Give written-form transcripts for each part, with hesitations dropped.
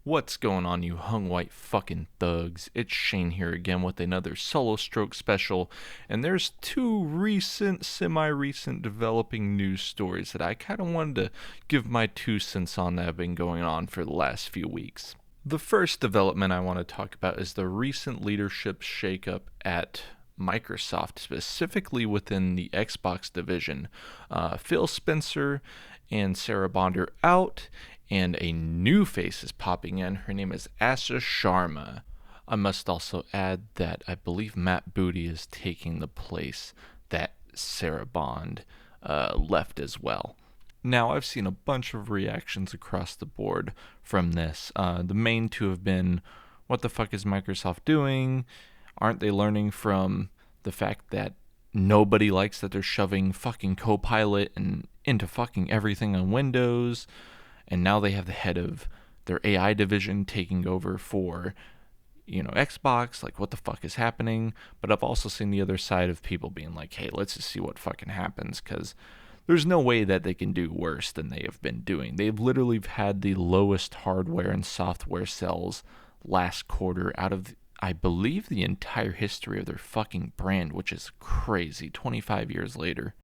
What's going on, you hung white fucking thugs? It's Shane here again with another solo stroke special, and there's two semi-recent developing news stories that I kind of wanted to give my 2 cents on that have been going on for the last few weeks. The first development I want to talk about is the recent leadership shakeup at Microsoft, specifically within the Xbox division. Phil Spencer and Sarah Bond out, and a new face is popping in. Her name is Asha Sharma. I must also add that I believe Matt Booty is taking the place that Sarah Bond left as well. Now, I've seen a bunch of reactions across the board from this. The main two have been, what the fuck is Microsoft doing? Aren't they learning from the fact that nobody likes that they're shoving fucking Copilot and into fucking everything on Windows? And now they have the head of their AI division taking over for, Xbox. Like, what the fuck is happening? But I've also seen the other side of people being like, hey, let's just see what fucking happens, because there's no way that they can do worse than they have been doing. They've literally had the lowest hardware and software sales last quarter out of, I believe, the entire history of their fucking brand, which is crazy 25 years later.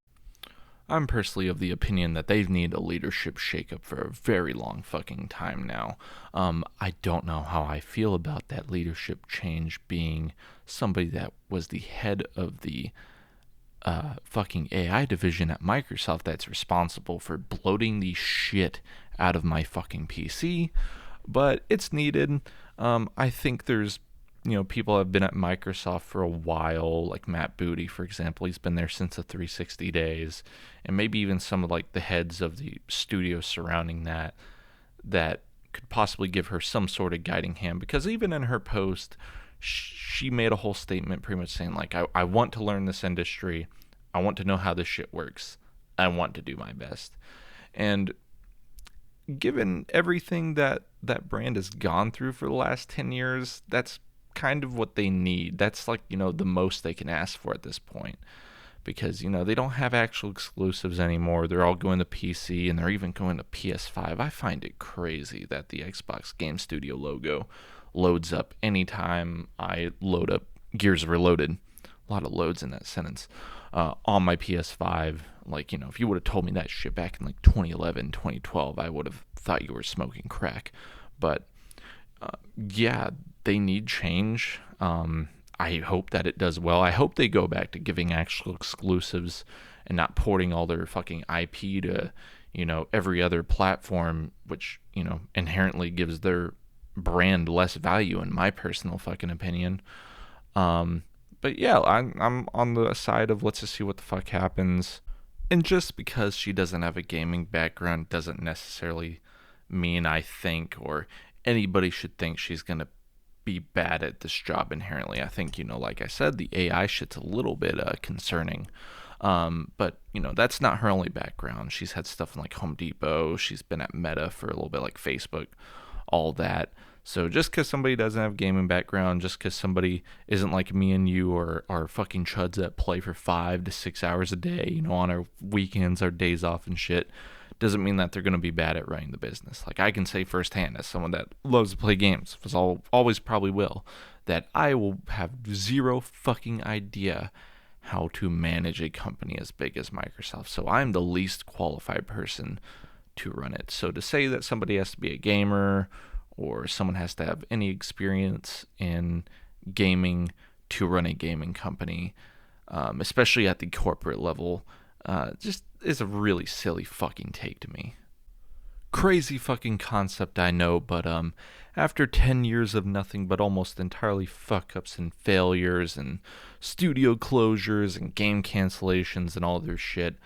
I'm personally of the opinion that they need a leadership shakeup for a very long fucking time now. I don't know how I feel about that leadership change being somebody that was the head of the fucking AI division at Microsoft that's responsible for bloating the shit out of my fucking PC. But it's needed. I think there's people have been at Microsoft for a while, like Matt Booty, for example. He's been there since the 360 days, and maybe even some of like the heads of the studios surrounding that could possibly give her some sort of guiding hand. Because even in her post, she made a whole statement pretty much saying like, I want to learn this industry. I want to know how this shit works. I want to do my best. And given everything that brand has gone through for the last 10 years, that's kind of what they need. That's like, the most they can ask for at this point, because they don't have actual exclusives anymore. They're all going to PC, and they're even going to PS5. I find it crazy that the Xbox Game Studio logo loads up anytime I load up Gears Reloaded. A lot of loads in that sentence. On my PS5, like, if you would have told me that shit back in like 2011, 2012, I would have thought you were smoking crack. But yeah, they need change. I hope that it does well. I hope they go back to giving actual exclusives and not porting all their fucking IP to, every other platform, which, inherently gives their brand less value, in my personal fucking opinion. But yeah, I'm on the side of let's just see what the fuck happens. And just because she doesn't have a gaming background doesn't necessarily mean I think, or anybody should think, she's going to be bad at this job inherently. I think, like I said, the AI shit's a little bit concerning. But, that's not her only background. She's had stuff in like Home Depot. She's been at Meta for a little bit, like Facebook, all that. So just because somebody doesn't have a gaming background, just because somebody isn't like me and you, or are fucking chuds that play for 5 to 6 hours a day, on our weekends, our days off and shit, doesn't mean that they're going to be bad at running the business. Like, I can say firsthand, as someone that loves to play games, always probably will, that I will have zero fucking idea how to manage a company as big as Microsoft. So I'm the least qualified person to run it. So to say that somebody has to be a gamer, or someone has to have any experience in gaming to run a gaming company, especially at the corporate level, just is a really silly fucking take to me. Crazy fucking concept, I know, but after 10 years of nothing but almost entirely fuck-ups and failures and studio closures and game cancellations and all their shit,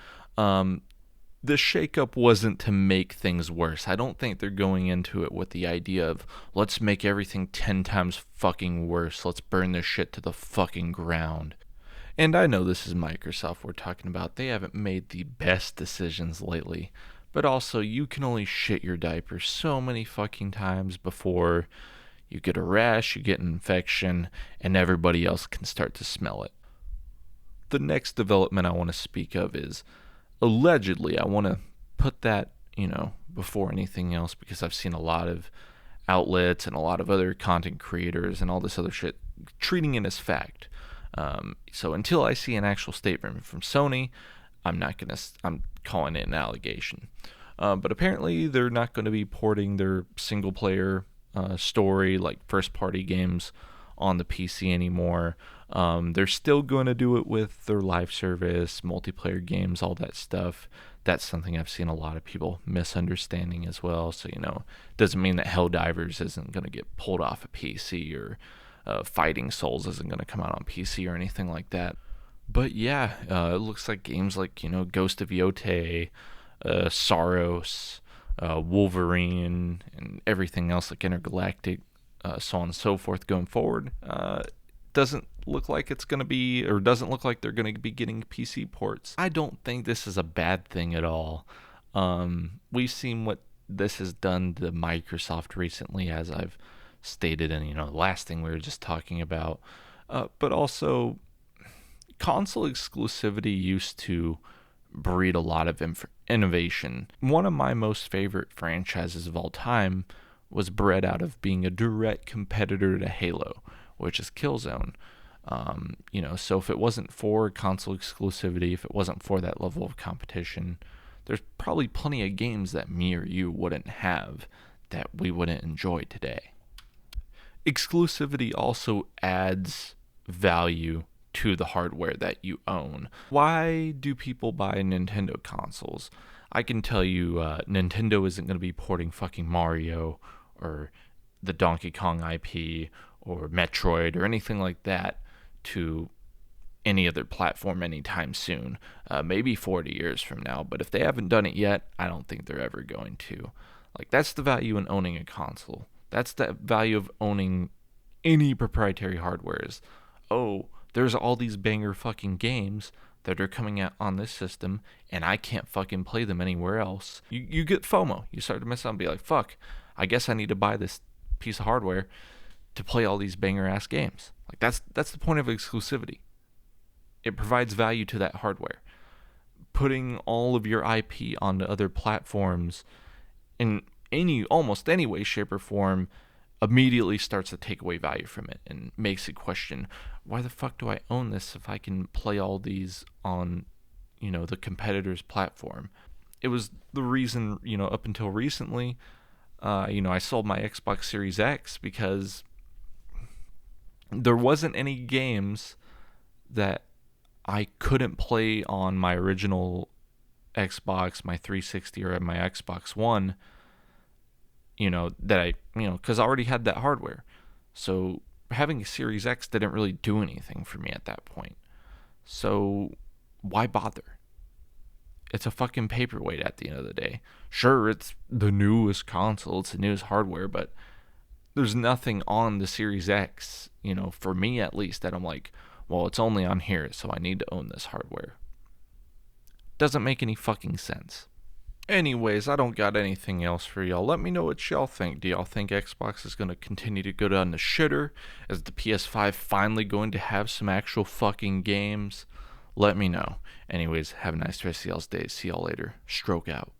the shakeup wasn't to make things worse. I don't think they're going into it with the idea of, let's make everything 10 times fucking worse. Let's burn this shit to the fucking ground. And I know this is Microsoft we're talking about. They haven't made the best decisions lately. But also, you can only shit your diaper so many fucking times before you get a rash, you get an infection, and everybody else can start to smell it. The next development I want to speak of is, allegedly, I want to put that, before anything else, because I've seen a lot of outlets and a lot of other content creators and all this other shit treating it as fact. So until I see an actual statement from Sony, I'm calling it an allegation. But apparently they're not going to be porting their single player story, like first party games, on the PC anymore. They're still going to do it with their live service, multiplayer games, all that stuff. That's something I've seen a lot of people misunderstanding as well. So, doesn't mean that Helldivers isn't going to get pulled off a PC, or Fighting Souls isn't going to come out on PC or anything like that. But yeah, it looks like games like, Ghost of Yotei, Saros, Wolverine, and everything else like Intergalactic, so on and so forth going forward, doesn't look like it's going to be, or doesn't look like they're going to be getting PC ports. I don't think this is a bad thing at all. We've seen what this has done to Microsoft recently, as I've stated in, the last thing we were just talking about. But also, console exclusivity used to breed a lot of innovation. One of my most favorite franchises of all time was bred out of being a direct competitor to Halo, which is Killzone. So if it wasn't for console exclusivity, if it wasn't for that level of competition, there's probably plenty of games that me or you wouldn't have, that we wouldn't enjoy today. Exclusivity also adds value to the hardware that you own. Why do people buy Nintendo consoles? I can tell you, Nintendo isn't going to be porting fucking Mario or the Donkey Kong IP or Metroid or anything like that to any other platform anytime soon. Maybe 40 years from now, but if they haven't done it yet, I don't think they're ever going to. Like, that's the value in owning a console. That's the value of owning any proprietary hardware. Is, oh, there's all these banger fucking games that are coming out on this system, and I can't fucking play them anywhere else. You get FOMO. You start to miss out and be like, fuck, I guess I need to buy this piece of hardware to play all these banger ass games. Like, that's the point of exclusivity. It provides value to that hardware. Putting all of your IP onto other platforms in almost any way, shape, or form immediately starts to take away value from it and makes it question, why the fuck do I own this if I can play all these on, the competitor's platform? It was the reason, up until recently, I sold my Xbox Series X because there wasn't any games that I couldn't play on my original Xbox, my 360, or my Xbox One, that I, because I already had that hardware. So having a Series X didn't really do anything for me at that point. So why bother? It's a fucking paperweight at the end of the day. Sure, it's the newest console, it's the newest hardware, but there's nothing on the Series X, for me at least, that I'm like, well, it's only on here, so I need to own this hardware. Doesn't make any fucking sense. Anyways, I don't got anything else for y'all. Let me know what y'all think. Do y'all think Xbox is going to continue to go down the shitter? Is the PS5 finally going to have some actual fucking games? Let me know. Anyways, have a nice rest of y'all's day. See y'all later. Stroke out.